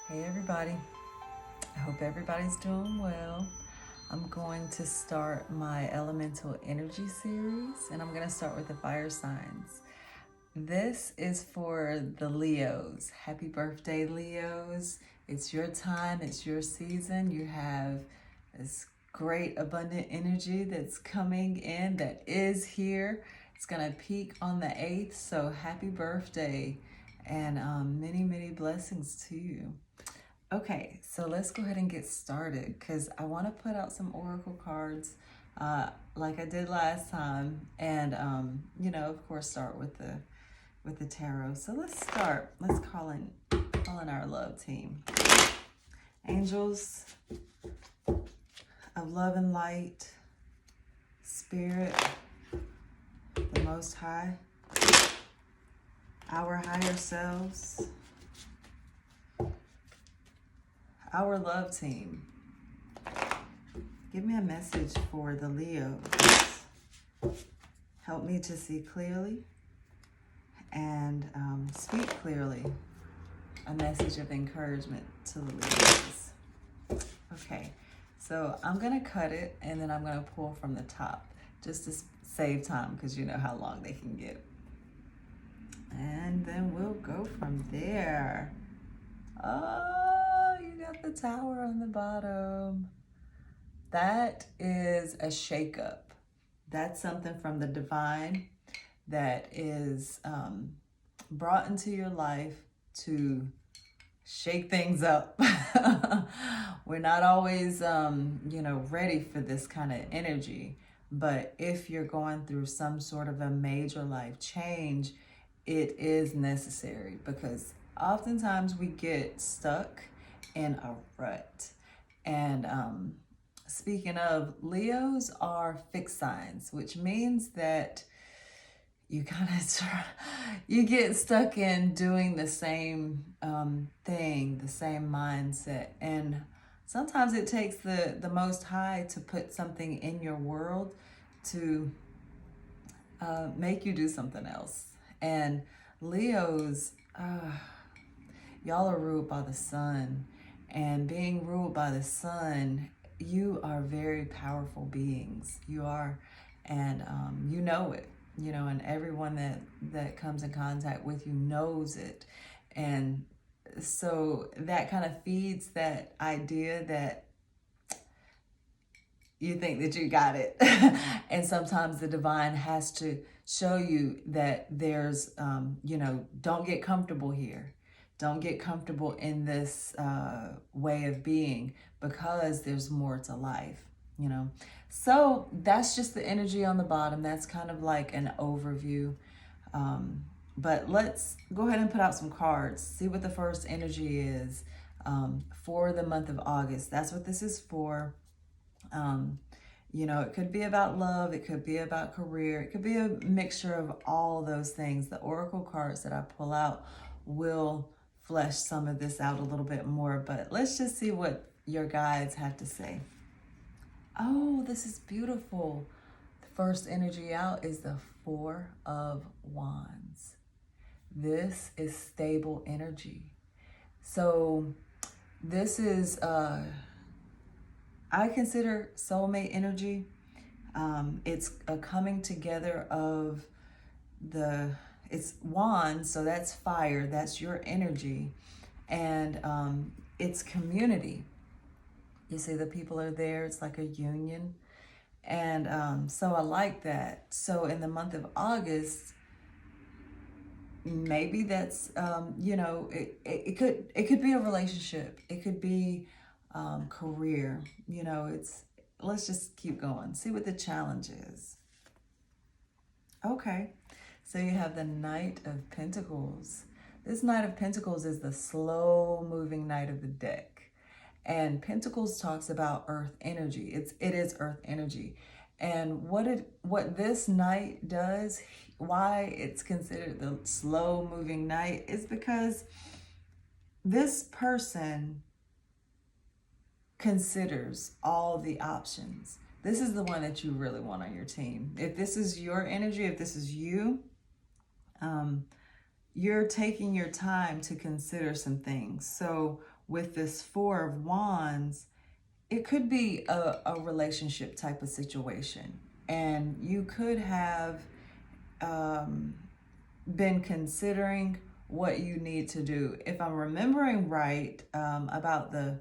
Hey everybody, I hope everybody's doing well. I'm going to start my elemental energy series and I'm going to start with the fire signs. This is for the Leos. Happy birthday, Leos. It's your time, it's your season. You have this great abundant energy that's coming in, that is here. It's going to peak on the 8th, so happy birthday and many, many blessings to you. Okay, so let's go ahead and get started because I want to put out some oracle cards like I did last time, and of course, start with the tarot. So let's start. Let's call in our love team. Angels of love and light, spirit, the Most High, our higher selves, our love team. Give me a message for the Leos. Help me to see clearly and speak clearly. A message of encouragement to the Leos. Okay, so I'm gonna cut it and then I'm gonna pull from the top just to save time because you know how long they can get. And then we'll go from there. Oh, you got the Tower on the bottom. That is a shakeup. That's something from the divine that is brought into your life to shake things up. We're not always, ready for this kind of energy. But if you're going through some sort of a major life change, it is necessary because oftentimes we get stuck in a rut. And speaking of, Leos are fixed signs, which means that you you get stuck in doing the same thing, the same mindset. And sometimes it takes the Most High to put something in your world to make you do something else. And Leos, y'all are ruled by the sun. And being ruled by the sun, you are very powerful beings. You are, and you know it. And everyone that comes in contact with you knows it. And so that kind of feeds that idea that you think that you got it. And sometimes the divine has to show you that there's, don't get comfortable here. Don't get comfortable in this way of being because there's more to life, So that's just the energy on the bottom. That's kind of like an overview. But let's go ahead and put out some cards. See what the first energy is for the month of August. That's what this is for. It could be about love. It could be about career. It could be a mixture of all those things. The oracle cards that I pull out will flesh some of this out a little bit more, but let's just see what your guides have to say. Oh, this is beautiful. The first energy out is the Four of Wands. This is stable energy. So this is, I consider soulmate energy. It's a coming together of it's wands, so that's fire, that's your energy, and it's community. You see the people are there, it's like a union, and so I like that. So in the month of August, maybe that's it could be a relationship, it could be career, let's just keep going, see what the challenge is. Okay, so you have the Knight of Pentacles. This Knight of Pentacles is the slow moving knight of the deck. And Pentacles talks about earth energy. It is earth energy. And what this knight does, why it's considered the slow moving knight, is because this person considers all the options. This is the one that you really want on your team. If this is your energy, if this is you, you're taking your time to consider some things. So with this Four of Wands, it could be a relationship type of situation. And you could have been considering what you need to do. If I'm remembering right, about the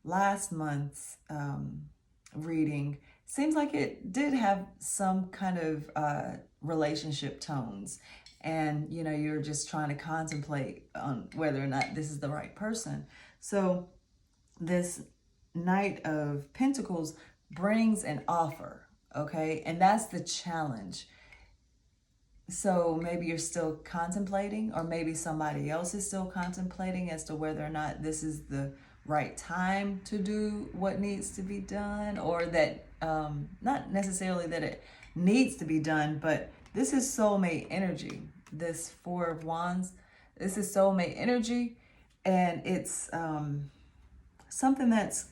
last month's reading, seems like it did have some kind of relationship tones. And, you know, you're just trying to contemplate on whether or not this is the right person. So this Knight of Pentacles brings an offer, okay? And that's the challenge. So maybe you're still contemplating, or maybe somebody else is still contemplating as to whether or not this is the right time to do what needs to be done, or that, not necessarily that it needs to be done, but this is soulmate energy. This Four of Wands, this is soulmate energy, and it's something that's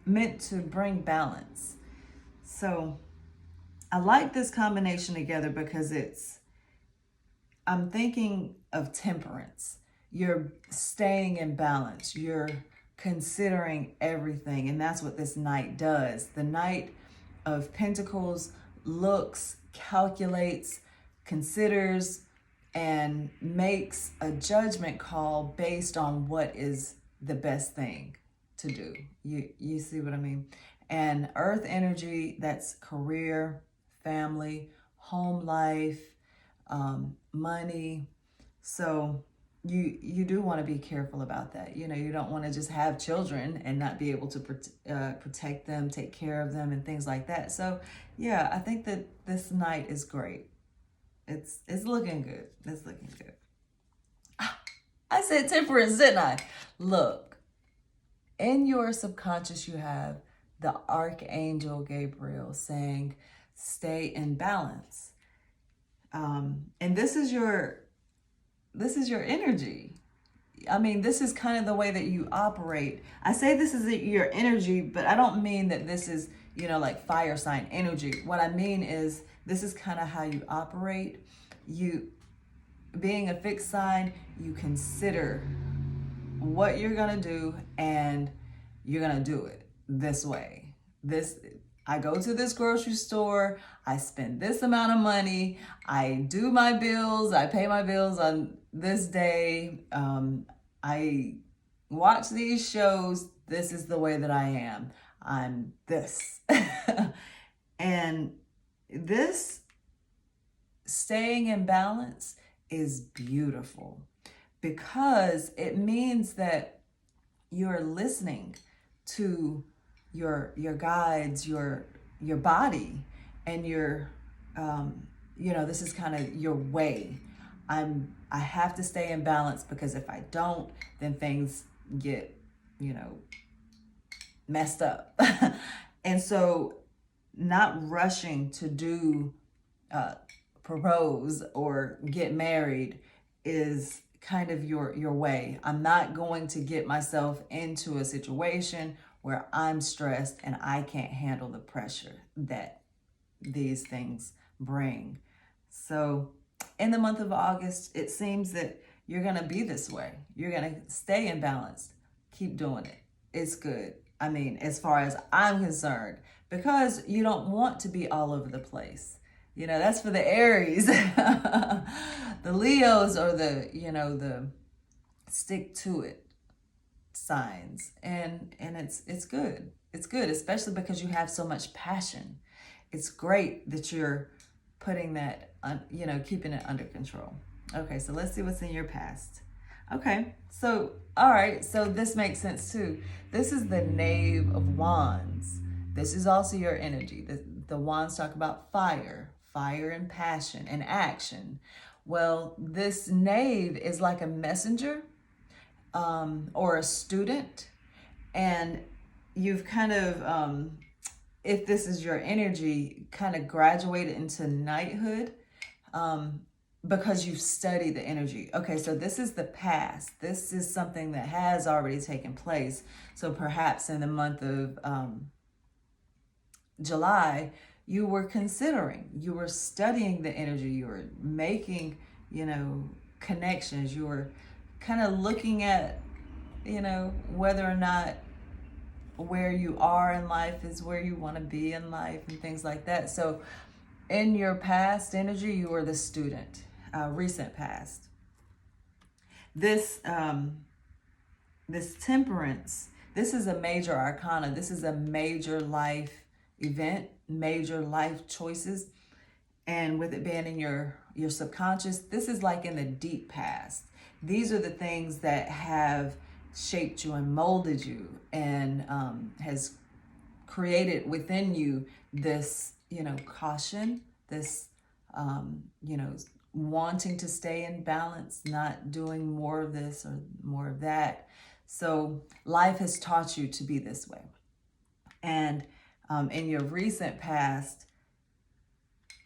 meant to bring balance. So I like this combination together because I'm thinking of temperance. You're staying in balance. You're considering everything. And that's what this Knight does. The Knight of Pentacles looks, calculates, considers, and makes a judgment call based on what is the best thing to do. You see what I mean? And Earth energy, that's career, family, home life, money. So you do want to be careful about that. You know, you don't want to just have children and not be able to protect them, take care of them, and things like that. So yeah, I think that this Knight is great. It's looking good. It's looking good. I said temperance, didn't I? Look, in your subconscious, you have the Archangel Gabriel saying, stay in balance. And this is your energy. I mean, this is kind of the way that you operate. I say this is your energy, but I don't mean that this is, you know, like fire sign energy. What I mean is this is kind of how you operate. You, being a fixed sign, you consider what you're going to do, and you're going to do it this way. I go to this grocery store, I spend this amount of money, I do my bills, I pay my bills on this day, I watch these shows, this is the way that I am. I'm this. And this staying in balance is beautiful because it means that you're listening to your guides, your body, and your you know, this is kind of your way. I have to stay in balance because if I don't, then things get, you know, messed up. And so not rushing to do propose or get married is kind of your way. I'm not going to get myself into a situation where I'm stressed and I can't handle the pressure that these things bring. So in the month of August, it seems that you're going to be this way. You're going to stay in balance. Keep doing it. It's good. I mean, as far as I'm concerned, because you don't want to be all over the place. You know, that's for the Aries. The Leos are the stick to it signs, and it's good. It's good, especially because you have so much passion. It's great that you're putting that keeping it under control. Okay, so let's see what's in your past. Okay, so all right, so this makes sense too. This is the Knave of Wands. This is also your energy. The wands talk about fire and passion and action. Well, this knave is like a messenger or a student, and you've kind of, if this is your energy, kind of graduated into knighthood because you've studied the energy. Okay, so this is the past. This is something that has already taken place. So perhaps in the month of July, you were considering, you were studying the energy, you were making, connections, you were kind of looking at whether or not where you are in life is where you want to be in life and things like that. So in your past energy, you were the student, recent past. This temperance, this is a major arcana. This is a major life event, major life choices. And with it being in your subconscious, this is like in the deep past. These are the things that have shaped you and molded you and has created within you this, caution, this, wanting to stay in balance, not doing more of this or more of that. So life has taught you to be this way. And in your recent past,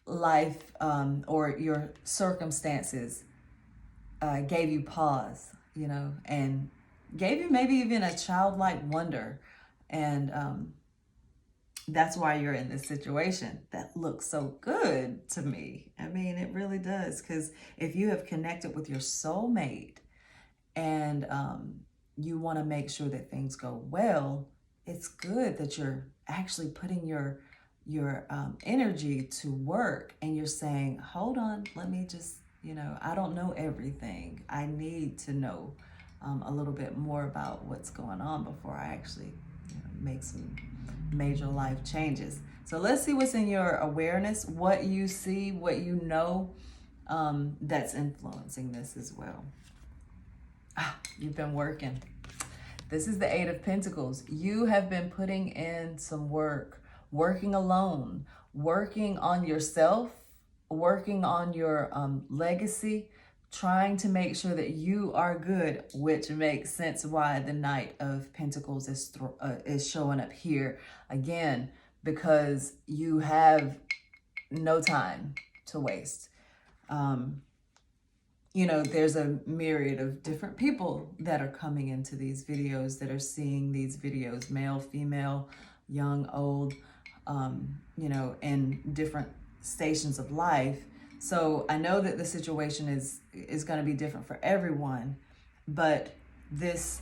life or your circumstances gave you pause, and gave you maybe even a childlike wonder. And that's why you're in this situation that looks so good to me. I mean, it really does. Because if you have connected with your soulmate and you want to make sure that things go well, it's good that you're actually putting your energy to work, and you're saying, hold on, let me just, I don't know everything. I need to know a little bit more about what's going on before I actually make some major life changes. So let's see what's in your awareness, what you see, what you know, that's influencing this as well. You've been working. This is the Eight of Pentacles. You have been putting in some work, working alone, working on yourself, working on your legacy, trying to make sure that you are good, which makes sense why the Knight of Pentacles is showing up here again, because you have no time to waste. There's a myriad of different people that are coming into these videos, that are seeing these videos, male, female, young, old, in different stations of life. So I know that the situation is going to be different for everyone, but this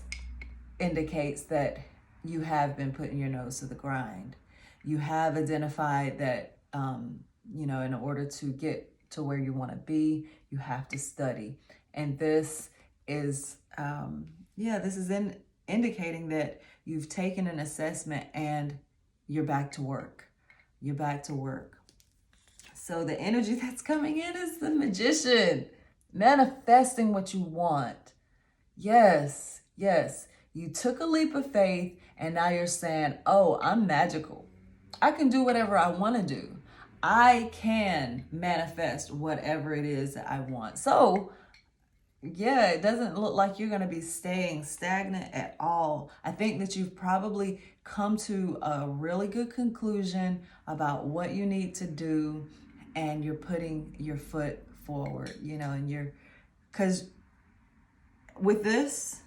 indicates that you have been putting your nose to the grind. You have identified that, in order to get to where you want to be, you have to study. And this is, indicating that you've taken an assessment and you're back to work. You're back to work. So the energy that's coming in is the Magician, manifesting what you want. Yes. You took a leap of faith and now you're saying, oh, I'm magical. I can do whatever I want to do. I can manifest whatever it is that I want. So yeah, it doesn't look like you're going to be staying stagnant at all. I think that you've probably come to a really good conclusion about what you need to do, and you're putting your foot forward, and because with this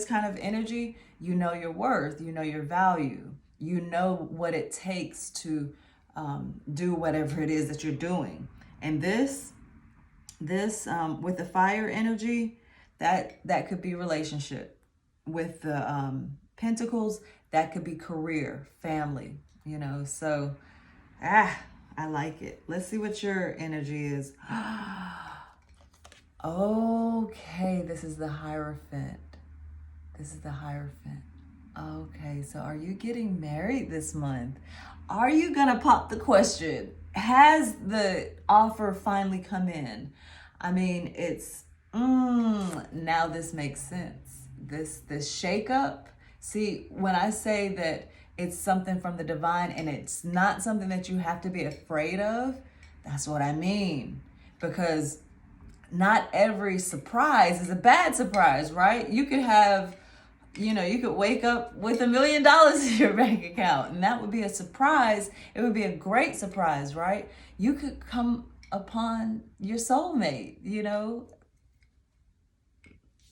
kind of energy, you know your worth, you know your value, you know what it takes to do whatever it is that you're doing. And this with the fire energy, that could be relationship. With the pentacles, that could be career, family, so I like it. Let's see what your energy is. Okay, this is the Hierophant. Okay, so are you getting married this month? Are you gonna pop the question? Has the offer finally come in? I mean, it's, now this makes sense. This shakeup. See, when I say that it's something from the divine and it's not something that you have to be afraid of, that's what I mean. Because not every surprise is a bad surprise, right? You could have, you could wake up with $1 million in your bank account, and that would be a surprise. It would be a great surprise, right? You could come upon your soulmate,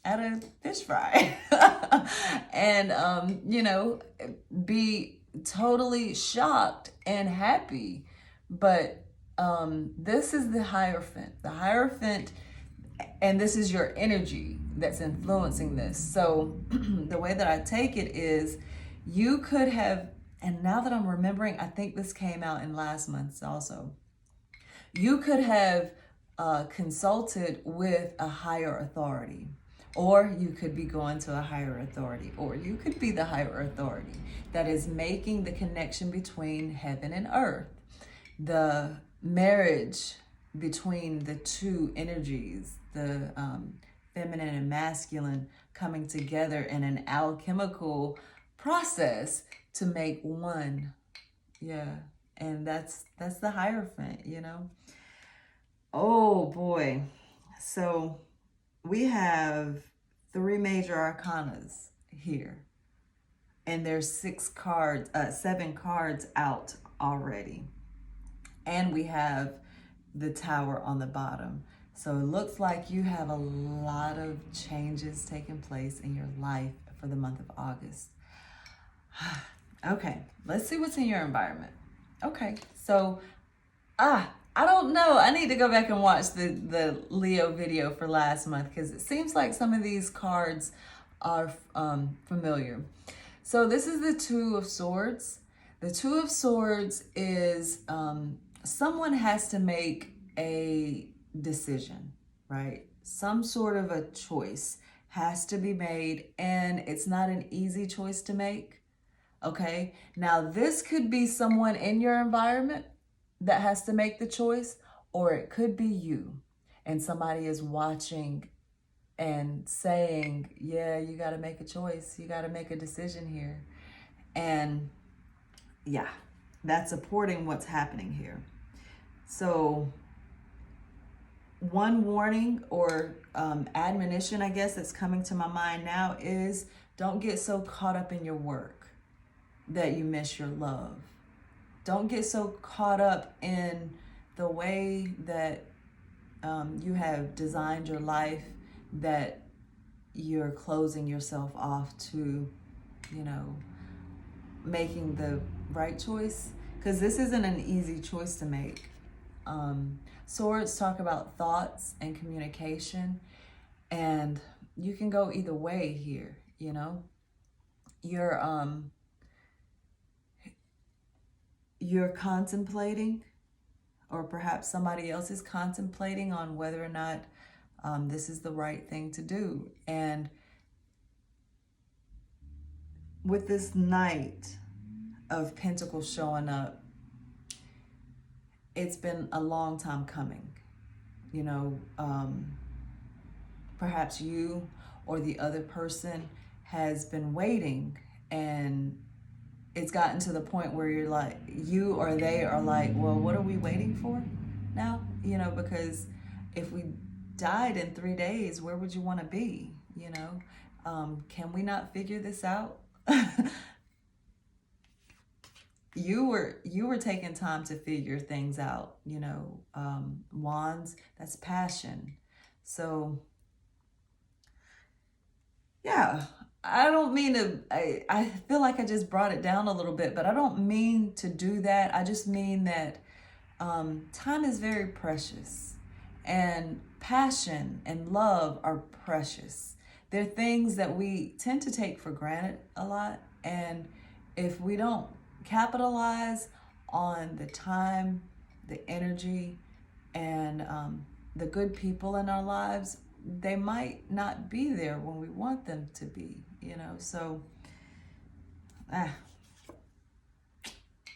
at a fish fry and, be totally shocked and happy. But this is the Hierophant. The Hierophant, and this is your energy. that's influencing this. So the way that I take it is you could have, and now that I'm remembering, I think this came out in last month's also. You could have consulted with a higher authority, or you could be going to a higher authority, or you could be the higher authority that is making the connection between heaven and earth, the marriage between the two energies, the feminine and masculine coming together in an alchemical process to make one. Yeah. And that's the Hierophant, you know. Oh boy. So we have 3 major arcanas here. And there's 7 cards out already. And we have the Tower on the bottom. So it looks like you have a lot of changes taking place in your life for the month of August. Okay, let's see what's in your environment. Okay, so, I don't know. I need to go back and watch the Leo video for last month because it seems like some of these cards are familiar. So this is the Two of Swords. The Two of Swords is someone has to make a decision, right? Some sort of a choice has to be made, and it's not an easy choice to make. Okay, now this could be someone in your environment that has to make the choice, or it could be you and somebody is watching and saying, yeah, you got to make a choice. You got to make a decision here. And yeah, that's supporting what's happening here. So one warning or admonition, I guess, that's coming to my mind now is don't get so caught up in your work that you miss your love. Don't get so caught up in the way that you have designed your life that you're closing yourself off to, you know, making the right choice. Because this isn't an easy choice to make. Swords talk about thoughts and communication, and you can go either way here, you know. You're contemplating, or perhaps somebody else is contemplating on whether or not this is the right thing to do. And with this Knight of Pentacles showing up, it's been a long time coming. You know, perhaps you or the other person has been waiting, and it's gotten to the point where you're like, you or they are like, well, what are we waiting for now? You know, because if we died in 3 days, where would you want to be? You know, can we not figure this out? You were taking time to figure things out, you know. Wands, that's passion. So yeah, I don't mean to, I feel like I just brought it down a little bit, but I don't mean to do that. I just mean that time is very precious, and passion and love are precious. They're things that we tend to take for granted a lot. And if we don't capitalize on the time, the energy, and the good people in our lives, they might not be there when we want them to be, you know. So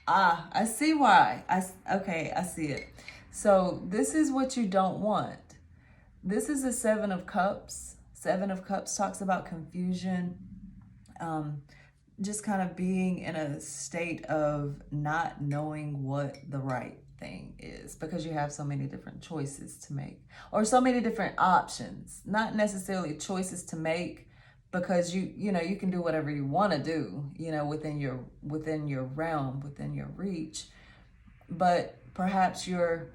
I see why. Okay, I see it. So this is what you don't want. This is the 7 of Cups. 7 of Cups talks about confusion, just kind of being in a state of not knowing what the right thing is, because you have so many different choices to make, or so many different options, not necessarily choices to make, because you know, you can do whatever you want to do, you know, within your realm, within your reach. But perhaps you're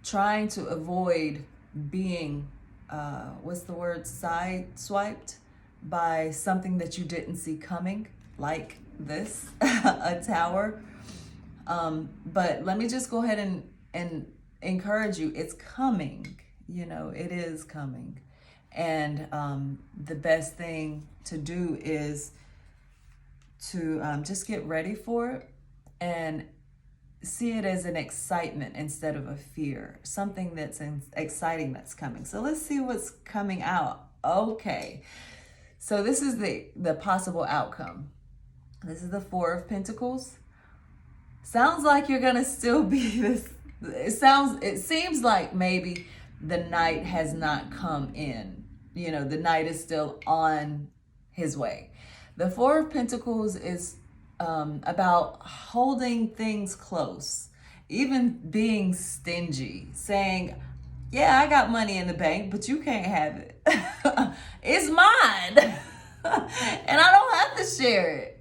trying to avoid being sideswiped by something that you didn't see coming, like this, a tower. But let me just go ahead and encourage you. It's coming, you know, it is coming. And the best thing to do is to just get ready for it and see it as an excitement instead of a fear, something that's exciting that's coming. So let's see what's coming out. Okay, so this is the possible outcome. This is the Four of Pentacles. Sounds like you're gonna still be this. It seems like maybe the knight has not come in. You know, the knight is still on his way. The Four of Pentacles is about holding things close, even being stingy, saying, yeah, I got money in the bank, but you can't have it. It's mine. And I don't have to share it.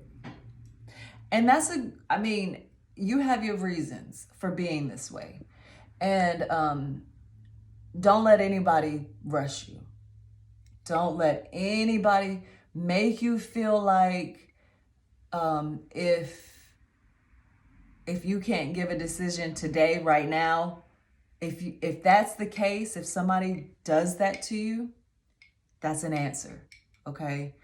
And you have your reasons for being this way. And don't let anybody rush you. Don't let anybody make you feel like if you can't give a decision today, right now, if that's the case, if somebody does that to you, that's an answer, okay?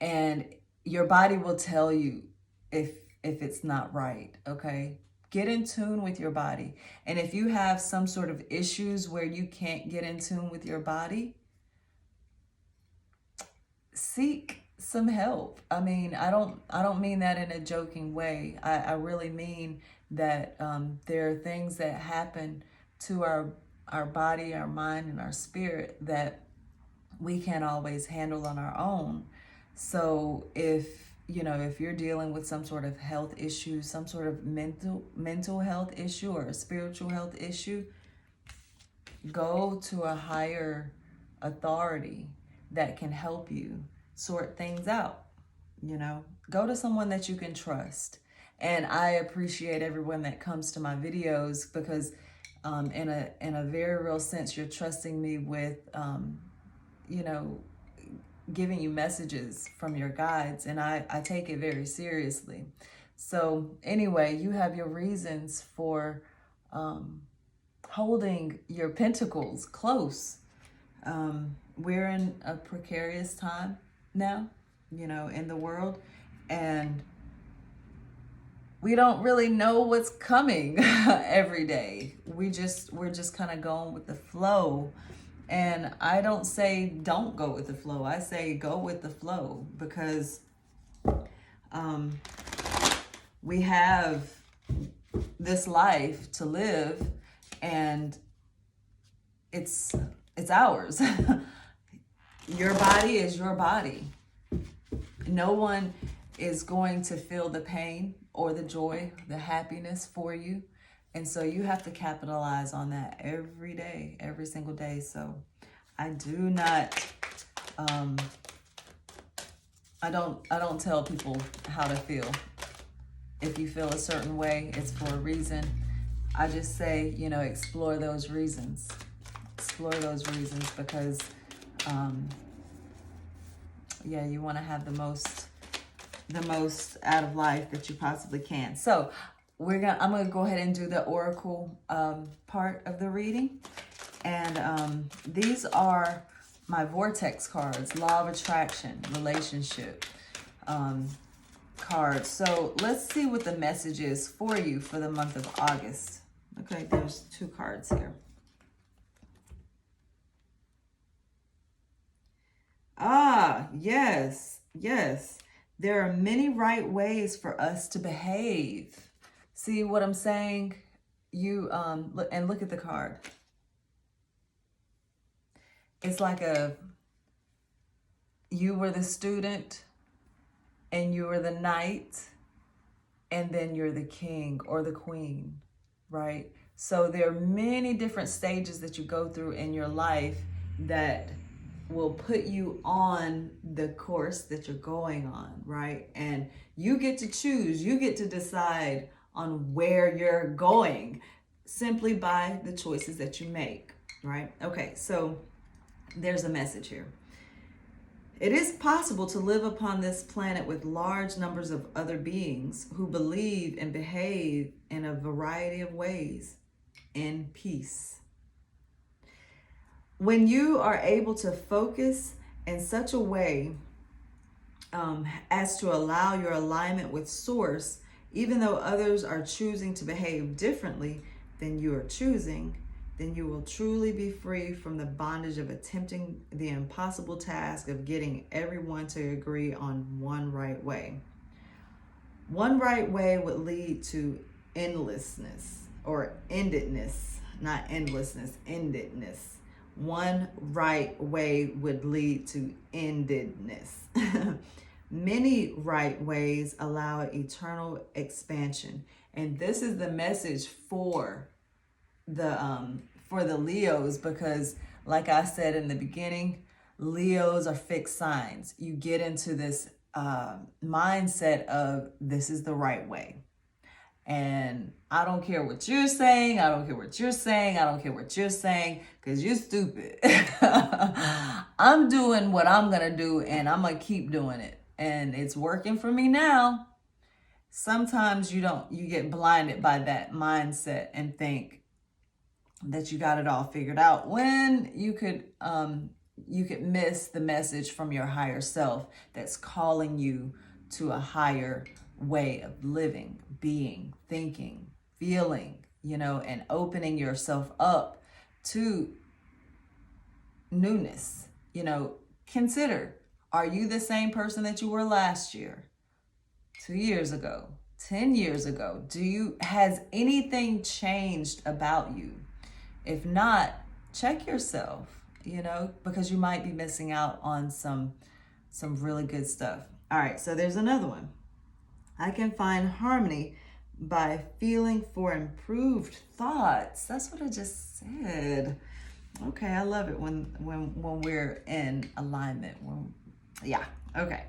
And your body will tell you if it's not right, okay? Get in tune with your body. And if you have some sort of issues where you can't get in tune with your body, seek some help. I mean, I don't mean that in a joking way. I really mean that there are things that happen to our body, our mind, and our spirit that we can't always handle on our own. So if you're dealing with some sort of health issue, some sort of mental health issue or a spiritual health issue, go to a higher authority that can help you sort things out. Go to someone that you can trust. And I appreciate everyone that comes to my videos because in a very real sense, you're trusting me with giving you messages from your guides, and I take it very seriously. So anyway, you have your reasons for holding your pentacles close. We're in a precarious time now, in the world, and we don't really know what's coming every day. We're just kind of going with the flow. And I don't say don't go with the flow. I say go with the flow because we have this life to live, and it's ours. Your body is your body. No one is going to feel the pain or the joy, the happiness for you. And so you have to capitalize on that every day, every single day. So I do not, I don't tell people how to feel. If you feel a certain way, it's for a reason. I just say, explore those reasons. Explore those reasons because, you want to have the most out of life that you possibly can. So I'm gonna go ahead and do the oracle part of the reading, and these are my Vortex cards, Law of Attraction, relationship cards. So let's see what the message is for you for the month of August. Okay, there's 2 cards here. Yes. There are many right ways for us to behave. See what I'm saying? You look at the card. It's like you were the student and you were the knight, and then you're the king or the queen, right? So there are many different stages that you go through in your life that will put you on the course that you're going on, right? And you get to choose, you get to decide on where you're going simply by the choices that you make, right? Okay, so there's a message here. It is possible to live upon this planet with large numbers of other beings who believe and behave in a variety of ways in peace. When you are able to focus in such a way as to allow your alignment with Source, even though others are choosing to behave differently than you are choosing, then you will truly be free from the bondage of attempting the impossible task of getting everyone to agree on one right way. One right way would lead to endlessness or endedness, not endlessness, endedness. One right way would lead to endedness. Many right ways allow eternal expansion. And this is the message for the Leos, because like I said in the beginning, Leos are fixed signs. You get into this mindset of this is the right way. And I don't care what you're saying. I don't care what you're saying. I don't care what you're saying, because you're stupid. I'm doing what I'm going to do, and I'm going to keep doing it. And it's working for me now. Sometimes you get blinded by that mindset and think that you got it all figured out, when you could miss the message from your higher self that's calling you to a higher way of living, being, thinking, feeling, and opening yourself up to newness. Consider, are you the same person that you were last year, 2 years ago, 10 years ago? Has anything changed about you? If not, check yourself, because you might be missing out on some really good stuff. All right, so there's another one. I can find harmony by feeling for improved thoughts. That's what I just said. Okay, I love it when we're in alignment. Yeah, okay.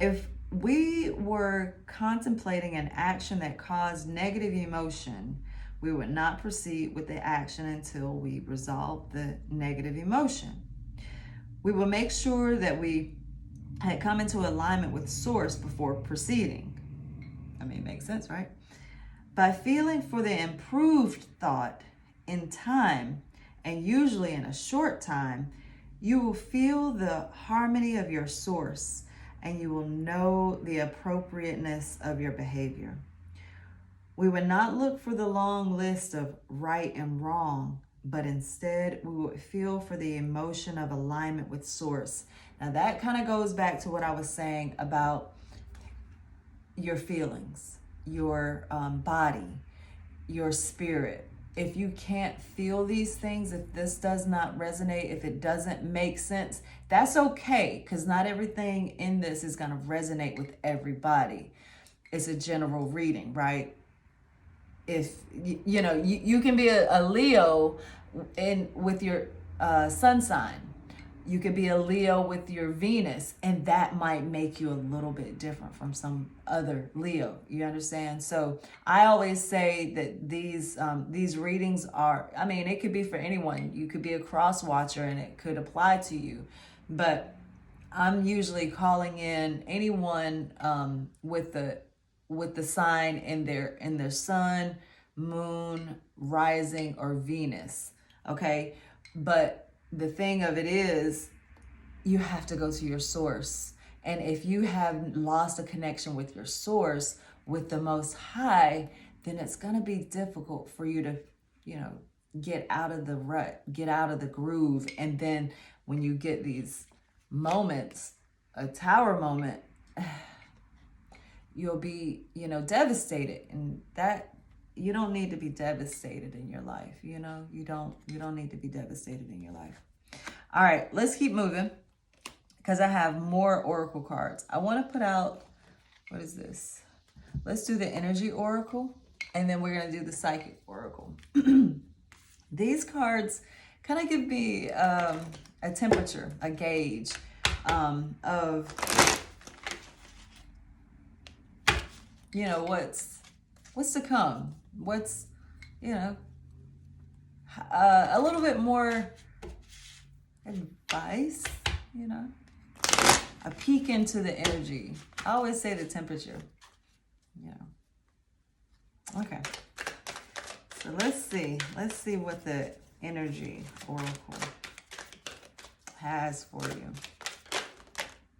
If we were contemplating an action that caused negative emotion, we would not proceed with the action until we resolve the negative emotion. We will make sure that we had come into alignment with Source before proceeding. I mean, it makes sense, right? By feeling for the improved thought in time, and usually in a short time, you will feel the harmony of your Source, and you will know the appropriateness of your behavior. We would not look for the long list of right and wrong, but instead we would feel for the emotion of alignment with Source. Now that kind of goes back to what I was saying about your feelings, your body, your spirit. If you can't feel these things, if this does not resonate, if it doesn't make sense, that's okay, because not everything in this is going to resonate with everybody. It's a general reading, right? If you can be a Leo with your sun sign. You could be a Leo with your Venus, and that might make you a little bit different from some other Leo. You understand? So I always say that these readings are, it could be for anyone. You could be a cross watcher and it could apply to you. But I'm usually calling in anyone with the sign in their sun, moon, rising, or Venus. Okay? But the thing of it is, you have to go to your Source. And if you have lost a connection with your Source, with the Most High, then it's going to be difficult for you to, get out of the rut, get out of the groove. And then when you get these moments, a tower moment, you'll be, devastated. And that, you don't need to be devastated in your life. You don't need to be devastated in your life. All right, let's keep moving, because I have more oracle cards. I want to put out, what is this? Let's do the energy oracle, and then we're going to do the psychic oracle. These cards kind of give me a temperature, a gauge of, what's to come. What's, a little bit more advice, a peek into the energy. I always say the temperature, Okay. So let's see what the energy oracle has for you.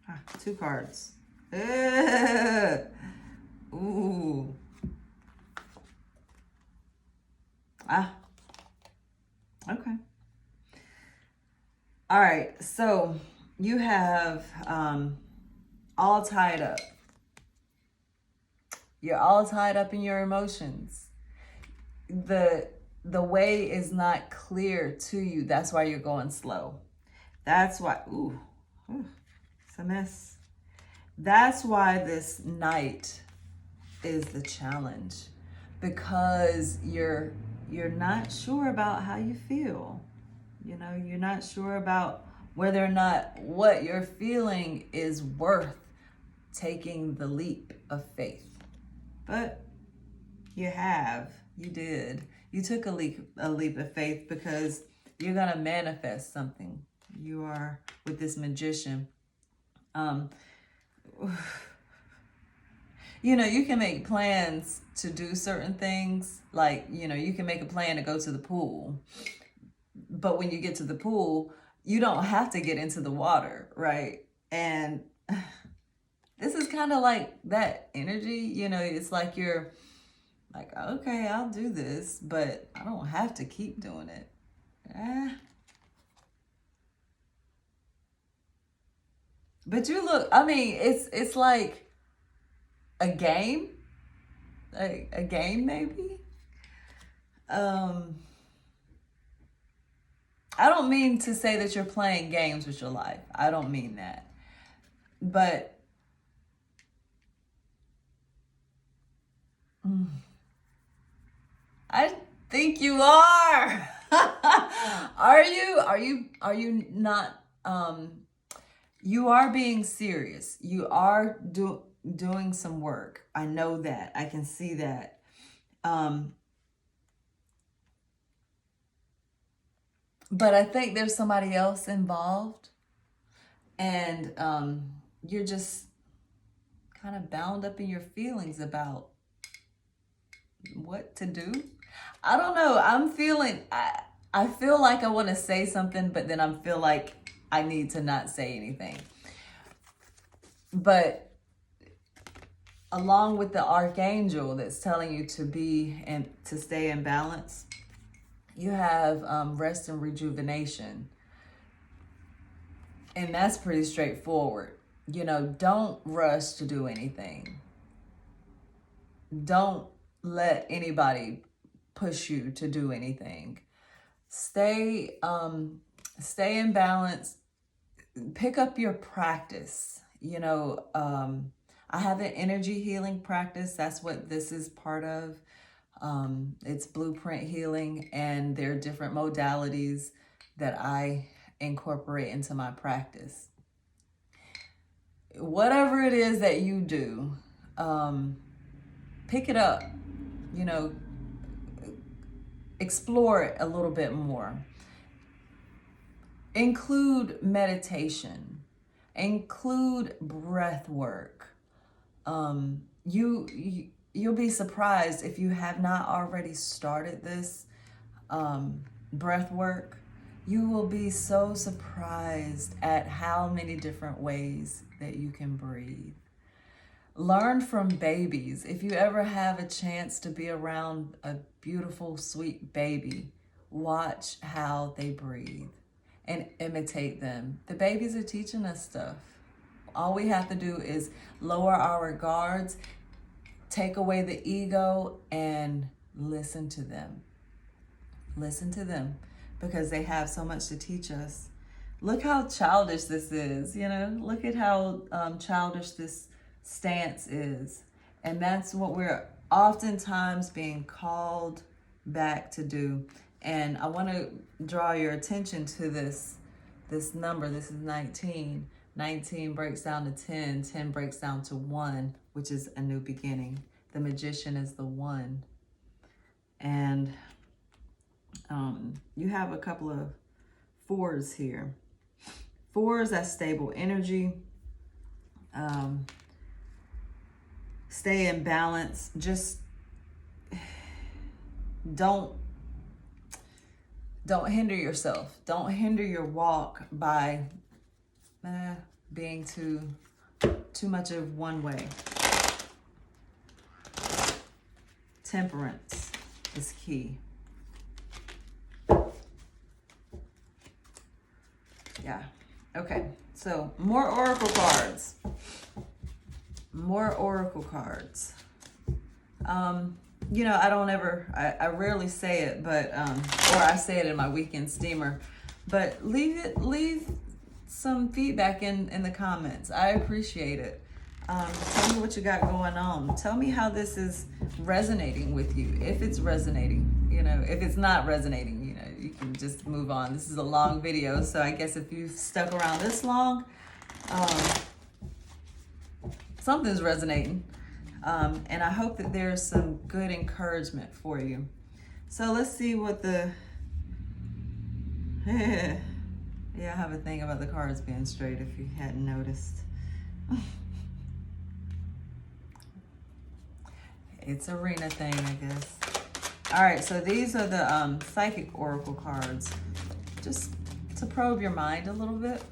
Ah, 2 cards. Ooh. Ah. Okay. All right. So you have all tied up. You're all tied up in your emotions. The way is not clear to you. That's why you're going slow. That's why, it's a mess. That's why this night is the challenge, because you're not sure about how you feel. You know, you're not sure about whether or not what you're feeling is worth taking the leap of faith. But you did. You took a leap of faith, because you're going to manifest something. You are with this magician. You know, you can make plans to do certain things. Like, you know, you can make a plan to go to the pool. But when you get to the pool, you don't have to get into the water, right? And this is kind of like that energy. You know, it's like you're like, okay, I'll do this, but I don't have to keep doing it. But you look, I mean, it's like a game, like a game maybe. I don't mean to say that you're playing games with your life. I don't mean that. But I think you are. Are you not you are being serious. You are doing some work. I know that. I can see that. But I think there's somebody else involved, and you're just kind of bound up in your feelings about what to do. I don't know. I feel like I want to say something, but then I feel like I need to not say anything. But along with the archangel that's telling you to be and to stay in balance, you have rest and rejuvenation. And that's pretty straightforward. You know, don't rush to do anything. Don't let anybody push you to do anything. Stay in balance. Pick up your practice. You know, I have an energy healing practice. That's what this is part of. It's blueprint healing, and there are different modalities that I incorporate into my practice. Whatever it is that you do, pick it up, you know, explore it a little bit more. Include meditation, include breath work. You'll be surprised if you have not already started this breath work. You will be so surprised at how many different ways that you can breathe. Learn from babies. If you ever have a chance to be around a beautiful, sweet baby, watch how they breathe and imitate them. The babies are teaching us stuff. All we have to do is lower our guards, take away the ego, and listen to them. Listen to them, because they have so much to teach us. Look how childish this is, you know? Look at how childish this stance is. And that's what we're oftentimes being called back to do. And I want to draw your attention to this number. This is 19. 19 breaks down to 10. 10 breaks down to 1, which is a new beginning. The magician is the 1. And you have a couple of 4s here. 4s, that's stable energy. Stay in balance. Just don't Don't hinder yourself. Don't hinder your walk by being too much of one way. Temperance is key. Yeah. Okay. So more oracle cards. More oracle cards. You know, I rarely say it, but, or I say it in my weekend steamer, but leave some feedback in the comments. I appreciate it. Tell me what you got going on. Tell me how this is resonating with you. If it's resonating, you know, if it's not resonating, you know, you can just move on. This is a long video, so I guess if you've stuck around this long, something's resonating. And I hope that there's some good encouragement for you. So let's see what the... Yeah, I have a thing about the cards being straight if you hadn't noticed. It's arena thing, I guess. All right, so these are the psychic oracle cards. Just to probe your mind a little bit.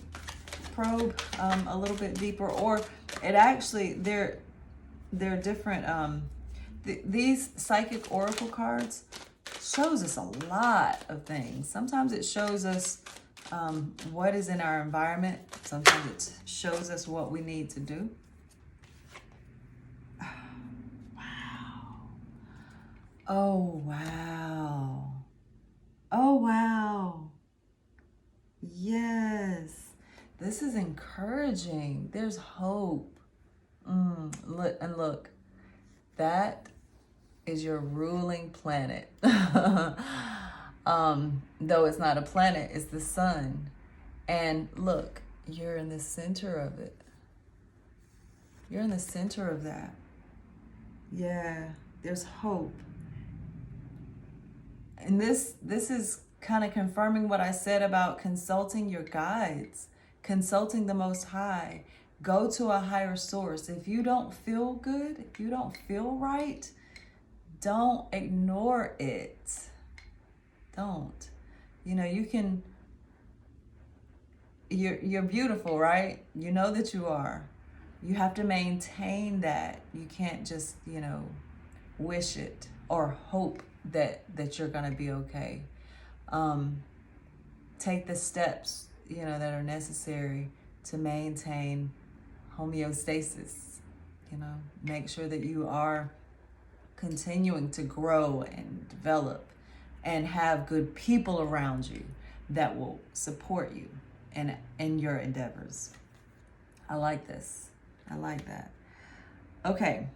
Probe a little bit deeper. Or it actually, they're different. These psychic oracle cards shows us a lot of things. Sometimes it shows us what is in our environment. Sometimes it shows us what we need to do. Oh, wow. Oh, wow. Yes. This is encouraging. There's hope. Look, that is your ruling planet. Though it's not a planet, it's the sun. And look, you're in the center of it. You're in the center of that. Yeah, there's hope. And this is kind of confirming what I said about consulting your guides, consulting the Most High. Go to a higher source. If you don't feel good, if you don't feel right, don't ignore it. Don't. You know, you can, you're beautiful, right? You know that you are. You have to maintain that. You can't just, you know, wish it or hope that you're gonna be okay. Take the steps, you know, that are necessary to maintain homeostasis. You know, make sure that you are continuing to grow and develop and have good people around you that will support you in your endeavors. I like this. I like that. Okay,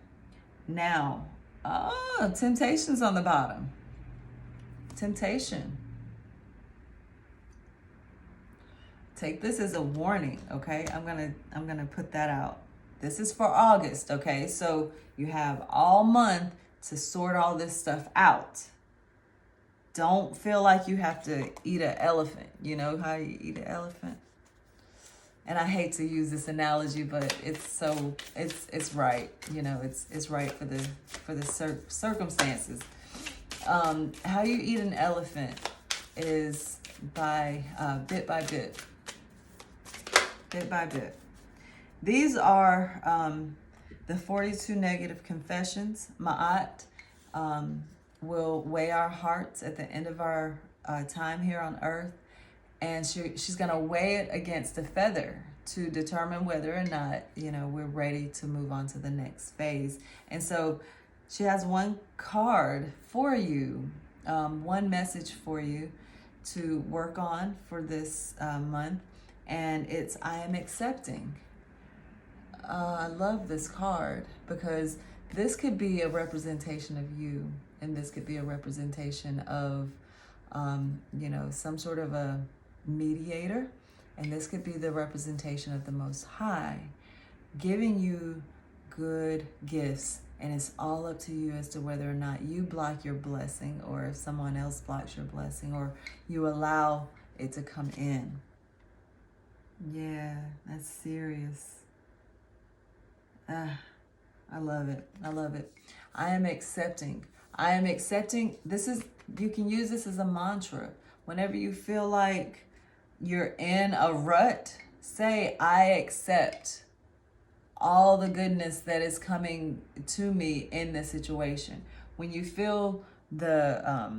now, temptation's on the bottom. Temptation. Take this as a warning, okay? I'm gonna put that out. This is for August, okay? So you have all month to sort all this stuff out. Don't feel like you have to eat an elephant. You know how you eat an elephant? And I hate to use this analogy, but it's right. You know, it's right for the circumstances. How you eat an elephant is by bit by bit. Bit by bit. These are the 42 negative confessions. Ma'at will weigh our hearts at the end of our time here on earth. And she's going to weigh it against a feather to determine whether or not, you know, we're ready to move on to the next phase. And so she has one card for you, one message for you to work on for this month. And it's, I am accepting. I love this card because this could be a representation of you. And this could be a representation of, you know, some sort of a mediator. And this could be the representation of the Most High giving you good gifts. And it's all up to you as to whether or not you block your blessing or if someone else blocks your blessing or you allow it to come in. Yeah, that's serious. I love it. I love it. I am accepting. I am accepting. This is, you can use this as a mantra. Whenever you feel like you're in a rut, say, I accept all the goodness that is coming to me in this situation. When you feel the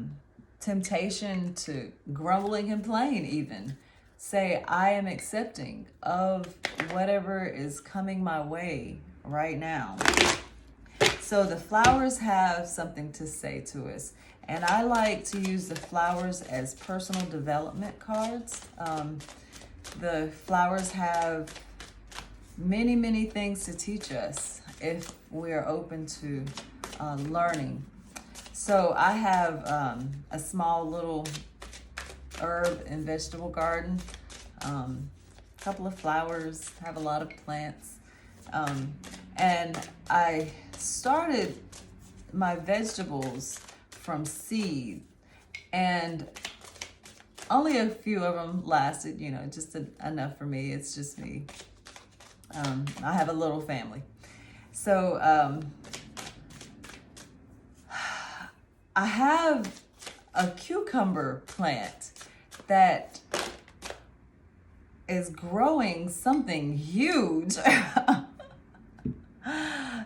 temptation to grumble and complain, even say, I am accepting of whatever is coming my way right now. So the flowers have something to say to us. And I like to use the flowers as personal development cards. The flowers have many, many things to teach us if we are open to learning. So I have a small little herb and vegetable garden, a couple of flowers, have a lot of plants. And I started my vegetables from seed, and only a few of them lasted, just enough for me. It's just me. I have a little family. So I have a cucumber plant that is growing something huge.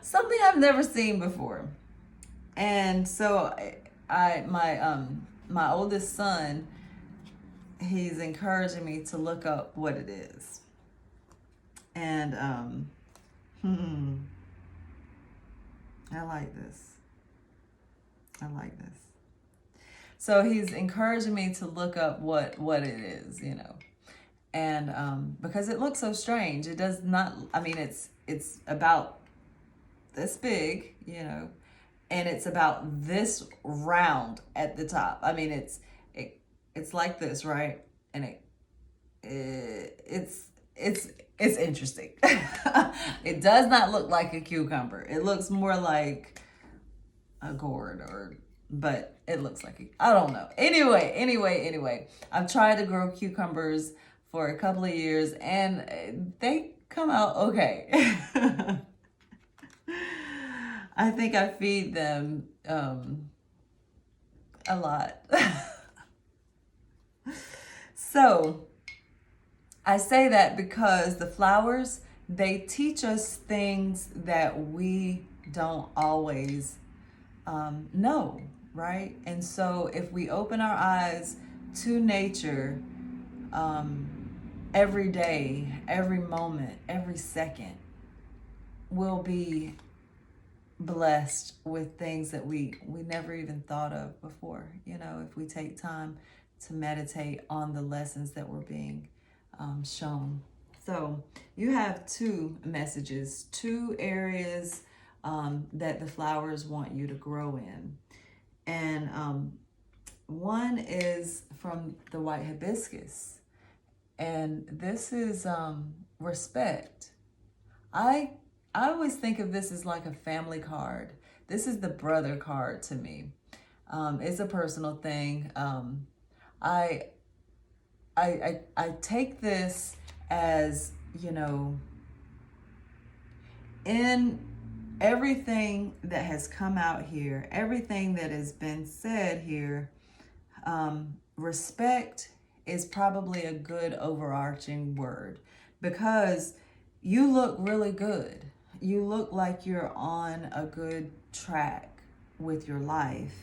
Something I've never seen before. And so my oldest son, he's encouraging me to look up what it is. And I like this. So he's encouraging me to look up what it is, and because it looks so strange. It does not. I mean, it's about this big, and it's about this round at the top. I mean, it's like this, right? And it's interesting. It does not look like a cucumber. It looks more like a gourd, but it looks like I don't know. Anyway, I've tried to grow cucumbers for a couple of years, and they come out okay. I think I feed them a lot. So I say that because the flowers, they teach us things that we don't always know, right? And so if we open our eyes to nature every day, every moment, every second, we'll be blessed with things that we never even thought of before. If we take time to meditate on the lessons that were being shown. So you have two messages, two areas that the flowers want you to grow in. And one is from the white hibiscus. And this is respect. I always think of this as like a family card. This is the brother card to me. It's a personal thing. I take this as, in everything that has come out here, everything that has been said here, respect is probably a good overarching word, because you look really good. You look like you're on a good track with your life.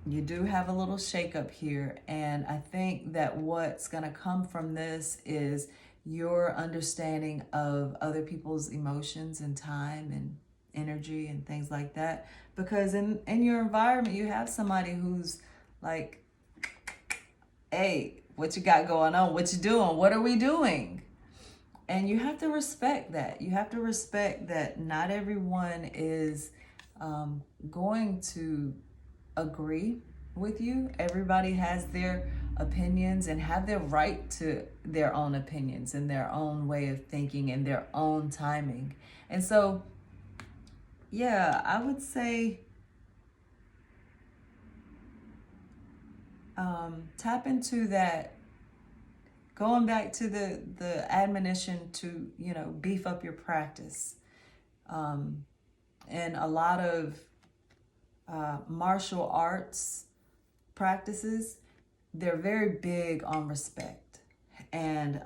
You do have a little shakeup here, and I think that what's going to come from this is your understanding of other people's emotions and time and energy and things like that. Because in your environment, you have somebody who's like, hey, what you got going on? What you doing? What are we doing? And you have to respect that. You have to respect that not everyone is going to agree with you. Everybody has their opinions and have their right to their own opinions and their own way of thinking and their own timing. And so, yeah, I would say tap into that, going back to the admonition to, beef up your practice. And a lot of martial arts practices, they're very big on respect. And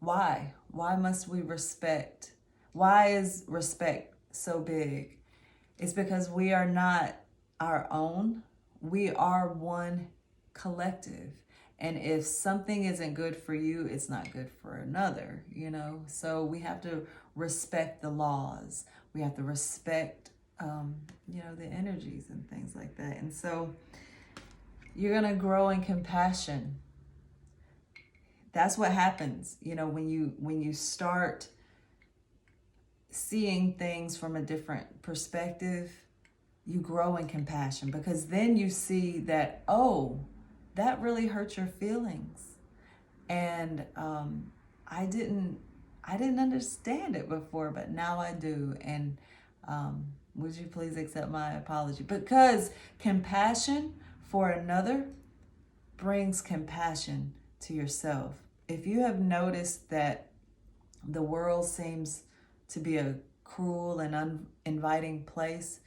why? Why must we respect? Why is respect so big? It's because we are not our own. We are one collective. And if something isn't good for you, it's not good for another, you know? So we have to respect the laws. We have to respect, you know, the energies and things like that. And so you're going to grow in compassion. That's what happens, you know, when you start seeing things from a different perspective, you grow in compassion, because then you see that, oh, that really hurt your feelings. And I didn't understand it before, but now I do. And would you please accept my apology? Because compassion for another brings compassion to yourself. If you have noticed that the world seems to be a cruel and uninviting place,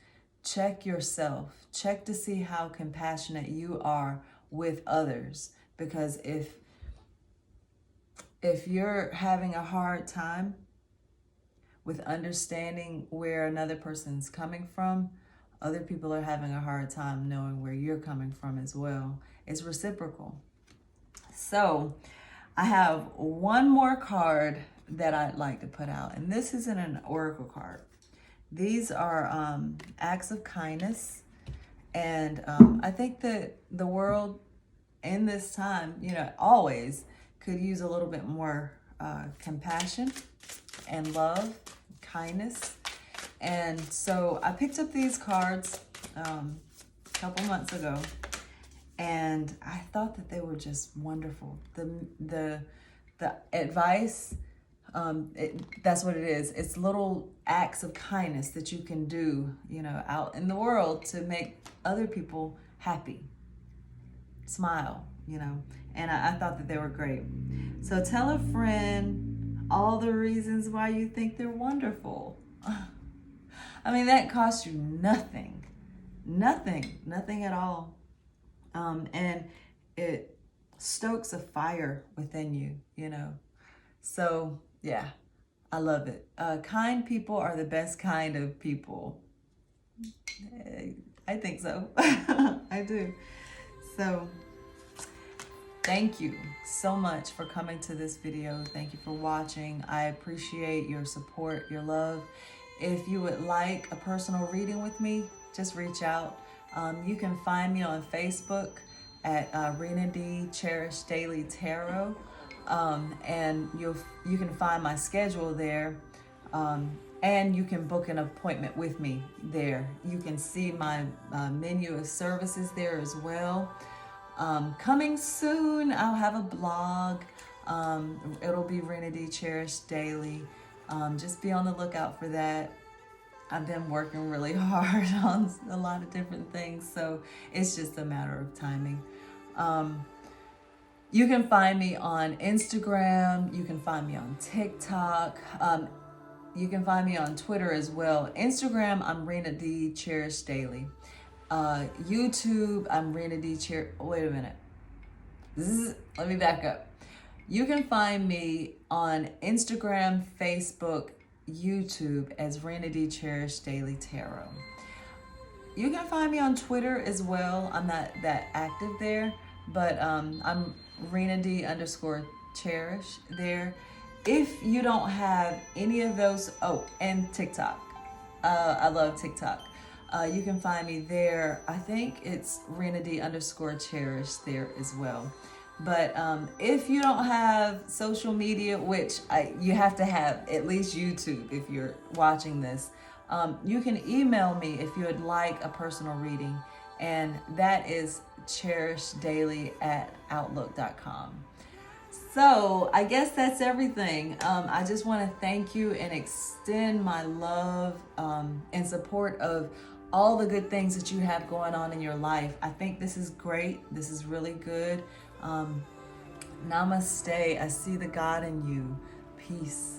check yourself. Check to see how compassionate you are with others. Because if you're having a hard time with understanding where another person's coming from, other people are having a hard time knowing where you're coming from as well. It's reciprocal. So I have one more card that I'd like to put out, and this isn't an oracle card. These are acts of kindness. And I think that the world in this time, you know, always could use a little bit more compassion and love, kindness. And so I picked up these cards a couple months ago, and I thought that they were just wonderful. The advice, that's what it is. It's little acts of kindness that you can do, you know, out in the world to make other people happy, smile, you know. And I thought that they were great. So tell a friend all the reasons why you think they're wonderful. I mean, that costs you nothing at all. And it stokes a fire within you, you know. So yeah, I love it. Kind people are the best kind of people. I think so. I do. So thank you so much for coming to this video. Thank you for watching. I appreciate your support, your love. If you would like a personal reading with me, just reach out. You can find me on Facebook at Rena D. Cherish Daily Tarot. And you can find my schedule there. And you can book an appointment with me there. You can see my menu of services there as well. Coming soon, I'll have a blog. It'll be Rena D. Cherish Daily. Just be on the lookout for that. I've been working really hard on a lot of different things, so it's just a matter of timing. You can find me on Instagram. You can find me on TikTok. You can find me on Twitter as well. Instagram, I'm Rena D. Cherish Daily. YouTube, I'm Rena D. Cherish. Wait a minute. Let me back up. You can find me on Instagram, Facebook, YouTube as Rena D. Cherish Daily Tarot. You can find me on Twitter as well. I'm not that active there, but I'm Rena D. _Cherish there. If you don't have any of those, oh, and TikTok. I love TikTok. You can find me there. I think it's Rena D. _Cherish there as well. But if you don't have social media, which you have to have at least YouTube if you're watching this, you can email me if you would like a personal reading, and that is cherishdaily@outlook.com. So I guess that's everything. I just want to thank you and extend my love and support of all the good things that you have going on in your life. I think this is great. This is really good. Namaste. I see the God in you. Peace.